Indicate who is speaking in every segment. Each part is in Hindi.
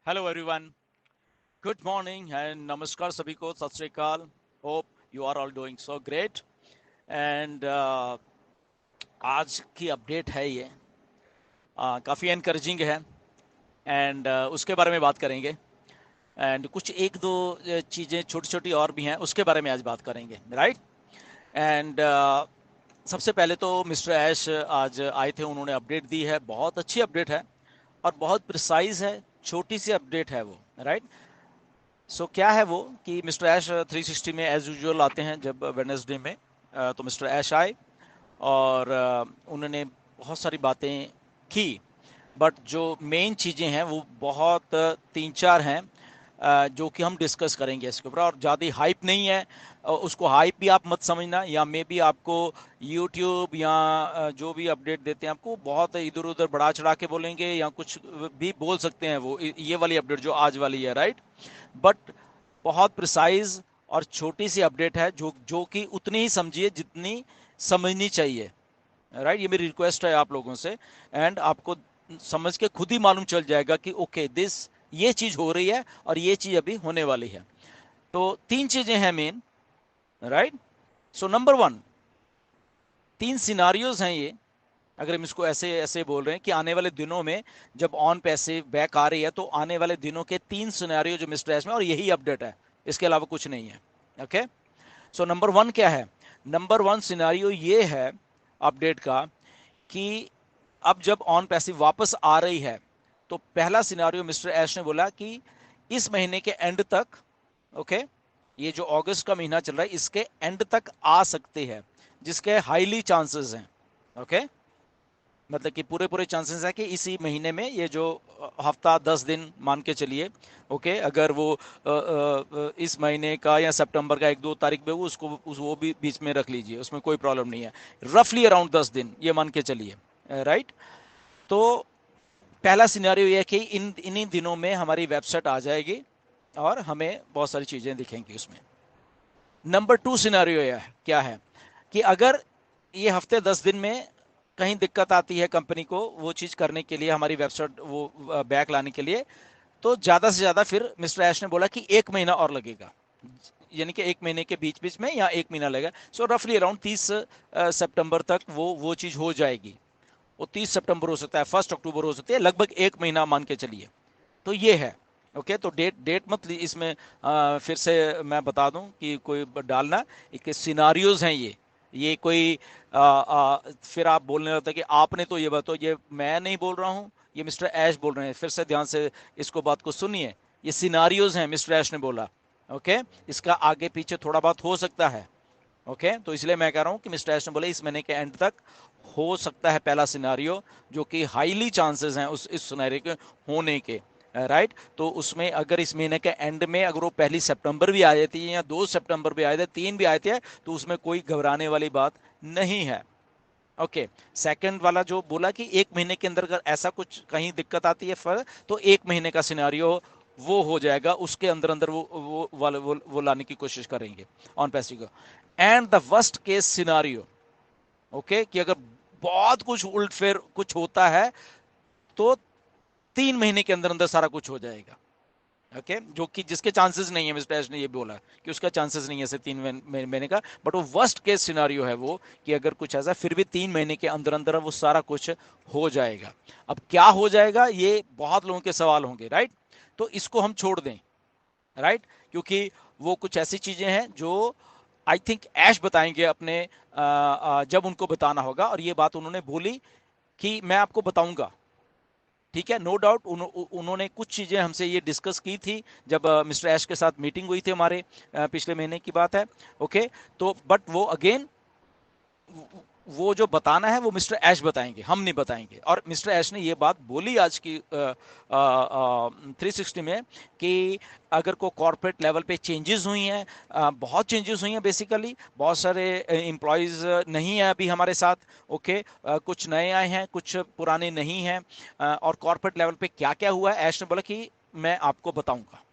Speaker 1: Hello everyone, good morning and नमस्कार सभी को, Sat Sri Akal. Hope you are all doing so great. And आज की अपडेट है ये, काफ़ी एनकरेजिंग है। एंड उसके बारे में बात करेंगे। एंड कुछ एक दो चीज़ें छोटी छोटी और भी हैं, उसके बारे में आज बात करेंगे, राइट। एंड सबसे पहले तो मिस्टर ऐश आज आए थे, उन्होंने अपडेट दी है, बहुत अच्छी अपडेट है और बहुत प्रिसाइज है। छोटी सी अपडेट है वो, राइट। क्या है वो कि मिस्टर ऐश 360 में एज यूजुअल आते हैं जब वेडनेसडे में। तो मिस्टर ऐश आए और उन्होंने बहुत सारी बातें की। बट जो मेन चीज़ें हैं वो बहुत तीन चार हैं, जो कि हम डिस्कस करेंगे इसके ऊपर। और ज़्यादा हाइप नहीं है, उसको हाइप भी आप मत समझना, या मे बी आपको यूट्यूब या जो भी अपडेट देते हैं आपको बहुत इधर उधर बढ़ा चढ़ा के बोलेंगे या कुछ भी बोल सकते हैं। वो ये वाली अपडेट जो आज वाली है, राइट। बट बहुत प्रिसाइज और छोटी सी अपडेट है, जो जो कि उतनी ही समझिए जितनी समझनी चाहिए, राइट। ये मेरी रिक्वेस्ट है आप लोगों से। एंड आपको समझ के खुद ही मालूम चल जाएगा कि ओके दिस ये चीज हो रही है और ये चीज अभी होने वाली है। तो तीन चीजें हैं main, right. So number one, तीन सिनारियोज हैं ये। अगर हम इसको ऐसे ऐसे बोल रहे हैं कि आने वाले दिनों में जब ऑन पैसे बैक आ रही है, तो आने वाले दिनों के तीन सिनेरियो जो मिस्टर एस में, और यही अपडेट है, इसके अलावा कुछ नहीं है। ओके। सो नंबर वन क्या है? नंबर वन सिनेरियो ये है अपडेट का कि अब जब ऑन पैसिव वापस आ रही है, तो पहला सिनेरियो मिस्टर एश ने बोला कि इस महीने के एंड तक, ओके, ये जो अगस्त का महीना चल रहा है इसके एंड तक आ सकते हैं, जिसके हाईली चांसेस हैं। ओके, मतलब कि पूरे पूरे चांसेस है कि इसी महीने में, ये जो हफ्ता 10 दिन मान के चलिए, ओके, अगर वो इस महीने का या सितंबर का 1-2 तारीख में, वो उसको वो भी बीच में रख लीजिए, उसमें कोई प्रॉब्लम नहीं है। रफली अराउंड 10 दिन ये मान के चलिए, राइट। तो पहला सिनेरियो ये है कि इन इन्हीं दिनों में हमारी वेबसाइट आ जाएगी और हमें बहुत सारी चीज़ें दिखेंगी उसमें। नंबर टू सिनेरियो यह क्या है कि अगर ये हफ्ते 10 दिन में कहीं दिक्कत आती है कंपनी को वो चीज़ करने के लिए, हमारी वेबसाइट वो बैक लाने के लिए, तो ज़्यादा से ज़्यादा फिर मिस्टर ऐश ने बोला कि 1 महीना और लगेगा, यानी कि 1 महीने के बीच बीच में या 1 महीना लगेगा। सो रफली अराउंड 30 सितंबर तक वो चीज़ हो जाएगी। वो 30 सितंबर हो सकता है, 1 अक्टूबर हो सकती है, लगभग 1 महीना मान के चलिए। तो ये है। ओके, तो डेट डेट मत इसमें फिर से मैं बता दूं कि कोई डालना, एक सिनारियोज हैं ये कोई फिर आप बोलने लगता है कि आपने तो ये बताओ, ये मैं नहीं बोल रहा हूं, ये मिस्टर ऐश बोल रहे हैं। फिर से ध्यान से इसको बात को सुनिए, ये सिनारियोज हैं, मिस्टर ऐश ने बोला। ओके, इसका आगे पीछे थोड़ा बहुत हो सकता है। ओके, तो इसलिए मैं कह रहा हूं कि मिस्टर एस ने बोले इस महीने के एंड तक हो सकता है पहला सिनारियो, जो कि हाईली चांसेस हैं उस इस सिनारियो के होने के, राइट। तो उसमें अगर इस महीने के एंड में अगर वो 1 सितंबर भी आ जाती है या 2 सितंबर भी आए थे, 3 भी आए थे, तो उसमें कोई घबराने वाली बात नहीं है। ओके, सेकंड वाला जो बोला कि 1 महीने के अंदर अगर ऐसा कुछ कहीं दिक्कत आती है तो 1 महीने का सिनारियो वो हो जाएगा, उसके अंदर अंदर वो लाने की कोशिश करेंगे ऑन पैसिव को। And the worst case scenario, okay, कि अगर बहुत कुछ उल्ट फेर कुछ होता है, तो 3 महीने के अंदर अंदर सारा कुछ हो जाएगा। ओके, जो कि जिसके चांसेस नहीं है, मिस्टर एश ने ये बोला कि उसका चांसेस नहीं है ऐसे 3 महीने का। बट वो वर्स्ट केस सिनारियो है वो, कि अगर कुछ ऐसा, फिर भी 3 महीने के अंदर अंदर वो सारा कुछ हो जाएगा। अब क्या हो जाएगा, ये बहुत लोगों के सवाल होंगे, राइट। तो इसको हम छोड़ दें, राइट, क्योंकि वो कुछ ऐसी चीजें हैं जो आई थिंक ऐश बताएंगे अपने जब उनको बताना होगा। और ये बात उन्होंने बोली कि मैं आपको बताऊंगा, ठीक है, नो डाउट। उन्होंने कुछ चीजें हमसे ये डिस्कस की थी जब मिस्टर ऐश के साथ मीटिंग हुई थी हमारे, पिछले महीने की बात है। ओके, तो बट वो अगेन, वो जो बताना है वो मिस्टर ऐश बताएंगे, हम नहीं बताएंगे। और मिस्टर ऐश ने ये बात बोली आज की 360 में कि अगर को कॉर्पोरेट लेवल पे चेंजेस हुई हैं, बहुत चेंजेस हुई हैं, बेसिकली बहुत सारे एम्प्लॉयज नहीं है अभी हमारे साथ। ओके, कुछ नए आए हैं, कुछ पुराने नहीं हैं। और कॉर्पोरेट लेवल पे क्या क्या हुआ है, ऐश ने बोला कि मैं आपको बताऊंगा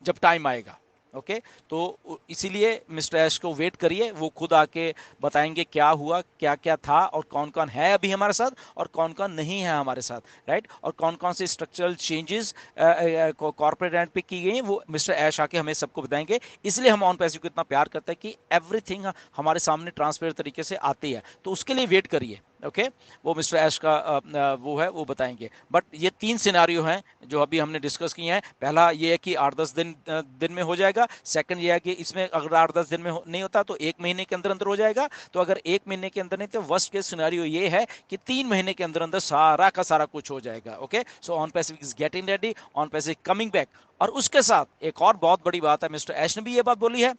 Speaker 1: जब टाइम आएगा। ओके तो इसीलिए मिस्टर ऐश को वेट करिए, वो खुद आके बताएंगे क्या हुआ, क्या क्या था, और कौन कौन है अभी हमारे साथ और कौन कौन नहीं है हमारे साथ, राइट, और कौन कौन से स्ट्रक्चरल चेंजेस कॉर्पोरेट एंड पे की गई हैं, वो मिस्टर ऐश आके हमें सबको बताएंगे। इसलिए हम ऑन पैसिव को इतना प्यार करते हैं कि एवरीथिंग हमारे सामने ट्रांसपेरेंट तरीके से आती है, तो उसके लिए वेट करिए। ओके वो मिस्टर ऐश का वो है, वो बताएंगे। बट ये 3 सिनारियो हैं जो अभी हमने डिस्कस किए हैं। पहला ये है कि 8-10 दिन में हो जाएगा। सेकंड ये है कि इसमें अगर 8-10 दिन में नहीं होता तो 1 महीने के अंदर अंदर हो जाएगा। तो अगर 1 महीने के अंदर नहीं, तो वर्स्ट केस सिनारियो ये है कि 3 महीने के अंदर अंदर सारा का सारा कुछ हो जाएगा। Okay so on Pacific is getting ready, on Pacific coming back. और उसके साथ एक और बहुत बड़ी बात है, मिस्टर ऐश ने भी ये बात बोली है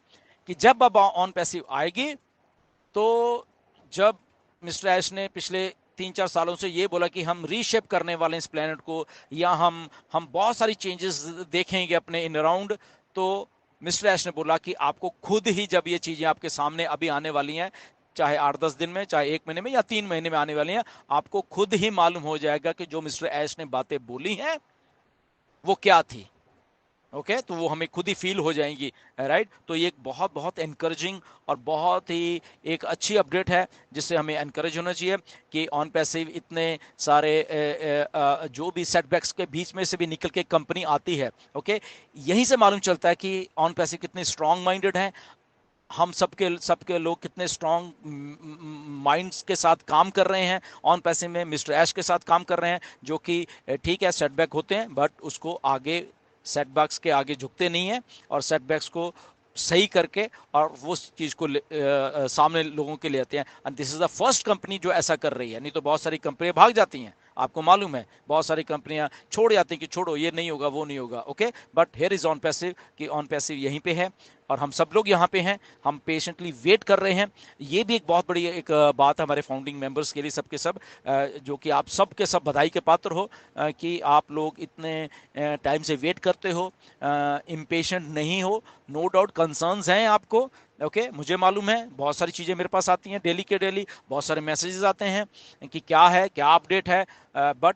Speaker 1: कि जब अब ऑन पैसिव आएगी, तो जब मिस्टर ऐश ने पिछले 3-4 सालों से ये बोला कि हम रीशेप करने वाले इस प्लेनेट को, या हम बहुत सारी चेंजेस देखेंगे अपने इन अराउंड, तो मिस्टर ऐश ने बोला कि आपको खुद ही जब ये चीजें आपके सामने अभी आने वाली हैं, चाहे 8-10 दिन में, चाहे 1 महीने में, या 3 महीने में आने वाली हैं, आपको खुद ही मालूम हो जाएगा कि जो मिस्टर ऐश ने बातें बोली हैं वो क्या थी। ओके तो वो हमें खुद ही फील हो जाएंगी, राइट। तो ये एक बहुत बहुत एनकरेजिंग और बहुत ही एक अच्छी अपडेट है, जिससे हमें एनकरेज होना चाहिए कि ऑन पैसिव इतने सारे जो भी सेटबैक्स के बीच में से भी निकल के कंपनी आती है। ओके यहीं से मालूम चलता है कि ऑन पैसिव कितने स्ट्रांग माइंडेड हैं, हम सबके सबके लोग कितने स्ट्रांग माइंड्स के साथ काम कर रहे हैं ऑन पैसे में, मिस्टर ऐश के साथ काम कर रहे हैं, जो कि ठीक है सेटबैक होते हैं बट उसको आगे, सेटबैक्स के आगे झुकते नहीं है, और सेटबैक्स को सही करके और वो चीज को सामने लोगों के लिए आते हैं। And this is the first company जो ऐसा कर रही है, नहीं तो बहुत सारी कंपनियां भाग जाती हैं, आपको मालूम है, बहुत सारी कंपनियां छोड़ जाती हैं कि छोड़ो ये नहीं होगा वो नहीं होगा। Okay but here is on passive, कि ऑन पैसिव यहीं पे है और हम सब लोग यहाँ पे हैं, हम पेशेंटली वेट कर रहे हैं। ये भी एक बहुत बड़ी एक बात है हमारे फाउंडिंग मेंबर्स के लिए, सबके सब जो कि आप सब के सब बधाई के पात्र हो, कि आप लोग इतने टाइम से वेट करते हो, इम्पेशेंट नहीं हो। नो डाउट कंसर्न्स हैं आपको, ओके मुझे मालूम है, बहुत सारी चीज़ें मेरे पास आती हैं डेली के डेली, बहुत सारे मैसेजेस आते हैं कि क्या है, क्या अपडेट है। बट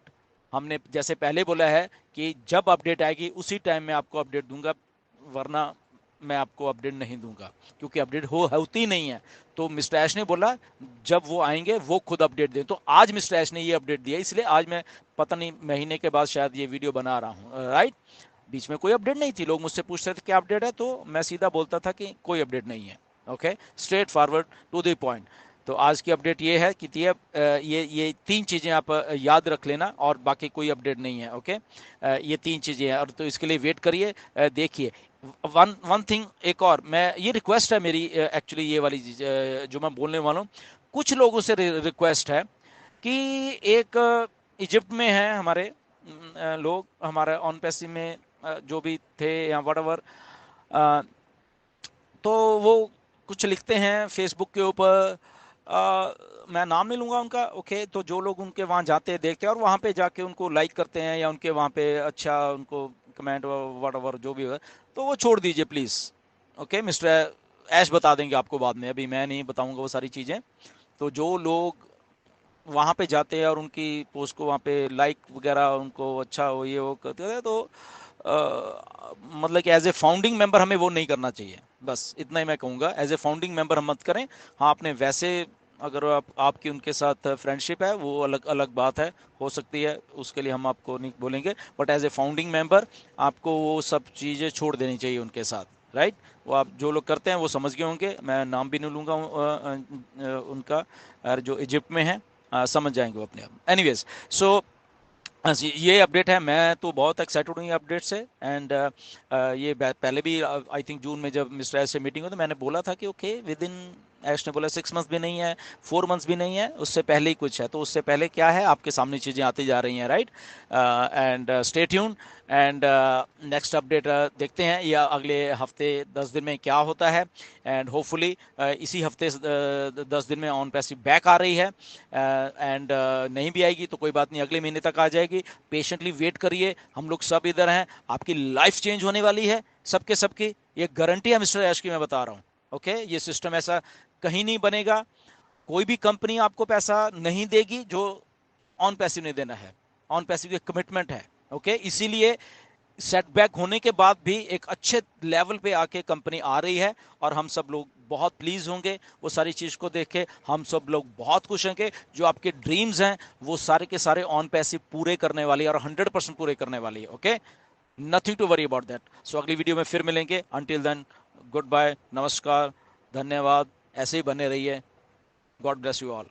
Speaker 1: हमने जैसे पहले बोला है कि जब अपडेट आएगी उसी टाइम में आपको अपडेट दूंगा, वरना मैं आपको अपडेट नहीं दूंगा, क्योंकि अपडेट होती नहीं है। तो मिस्टर ऐश ने बोला जब वो आएंगे वो खुद अपडेट दें, तो आज मिस्टर ऐश ने ये अपडेट दिया, इसलिए आज मैं पता नहीं महीने के बाद शायद ये वीडियो बना रहा हूँ, राइट। बीच में कोई अपडेट नहीं थी, लोग मुझसे पूछते थे क्या अपडेट है, तो मैं सीधा बोलता था कि कोई अपडेट नहीं है। Okay straight forward to the point. तो आज की अपडेट ये है कि ये 3 चीज़ें आप याद रख लेना, और बाकी कोई अपडेट नहीं है। ओके ये 3 चीज़ें हैं, और तो इसके लिए वेट करिए, देखिए। वन वन थिंग एक और, मैं ये रिक्वेस्ट है मेरी, एक्चुअली ये वाली चीज़ जो मैं बोलने वाला हूँ, कुछ लोगों से रिक्वेस्ट है कि एक इजिप्ट में है हमारे लोग, हमारे ऑन पैसी में जो भी थे या वटएवर, तो वो कुछ लिखते हैं फेसबुक के ऊपर, मैं नाम नहीं लूंगा उनका। ओके तो जो लोग उनके वहाँ जाते हैं, देखते हैं, और वहाँ पे जाके उनको लाइक करते हैं, या उनके वहाँ पे अच्छा उनको कमेंट वटएवर जो भी हो, तो वो छोड़ दीजिए प्लीज़। ओके मिस्टर ऐश बता देंगे आपको बाद में, अभी मैं नहीं बताऊंगा वो सारी चीज़ें। तो जो लोग वहाँ पे जाते हैं और उनकी पोस्ट को वहाँ पे लाइक वगैरह उनको अच्छा हो ये वो करते हैं, तो मतलब कि एज ए फाउंडिंग मेंबर हमें वो नहीं करना चाहिए, बस इतना ही मैं कहूँगा। एज ए फाउंडिंग मेंबर हम मत करें। हाँ आपने वैसे अगर आपकी उनके साथ फ्रेंडशिप है वो अलग अलग बात है, हो सकती है, उसके लिए हम आपको नहीं बोलेंगे, but as a founding member आपको वो सब चीज़ें छोड़ देनी चाहिए उनके साथ, राइट। वो आप जो लोग करते हैं वो समझ गए होंगे, मैं नाम भी नहीं लूँगा उनका, जो इजिप्ट में है, समझ जाएंगे वो अपने आप। एनीवेज सो ये अपडेट है, मैं तो बहुत एक्साइटेड हूँ ये अपडेट से। एंड ये पहले भी आई थिंक जून में जब मिस्टर एस से मीटिंग हुई तो मैंने बोला था कि ओके विद इन, ऐश ने बोला 6 मंथ्स भी नहीं है, 4 मंथ्स भी नहीं है, उससे पहले ही कुछ है। तो उससे पहले क्या है, आपके सामने चीज़ें आती जा रही हैं, right. And stay tune. And next update देखते हैं या अगले हफ्ते 10 दिन में क्या होता है। एंड होपफुली इसी हफ्ते 10 दिन में ऑन पैसिव बैक आ रही है। एंड नहीं भी आएगी तो कोई बात नहीं, अगले महीने तक आ जाएगी। पेशेंटली वेट करिए, हम लोग सब इधर हैं, आपकी लाइफ चेंज होने वाली है सबके सबकी, ये गारंटी है मिस्टर ऐश की, मैं बता रहा हूँ। ओके ये सिस्टम ऐसा कहीं नहीं बनेगा, कोई भी कंपनी आपको पैसा नहीं देगी जो ऑन पैसिव नहीं देना है, ऑन पैसिव की कमिटमेंट है। ओके इसीलिए सेटबैक होने के बाद भी एक अच्छे लेवल पे आके कंपनी आ रही है और हम सब लोग बहुत प्लीज होंगे वो सारी चीज को देख के। हम सब लोग बहुत खुश होंगे। जो आपके ड्रीम्स हैं वो सारे के सारे ऑन पैसिव पूरे करने वाली है और 100% पूरे करने वाली है। Okay, nothing to worry about that. So अगली वीडियो में फिर मिलेंगे। अंटिल देन, गुड बाय, नमस्कार, धन्यवाद। ऐसे ही बने रहिए। God bless you all.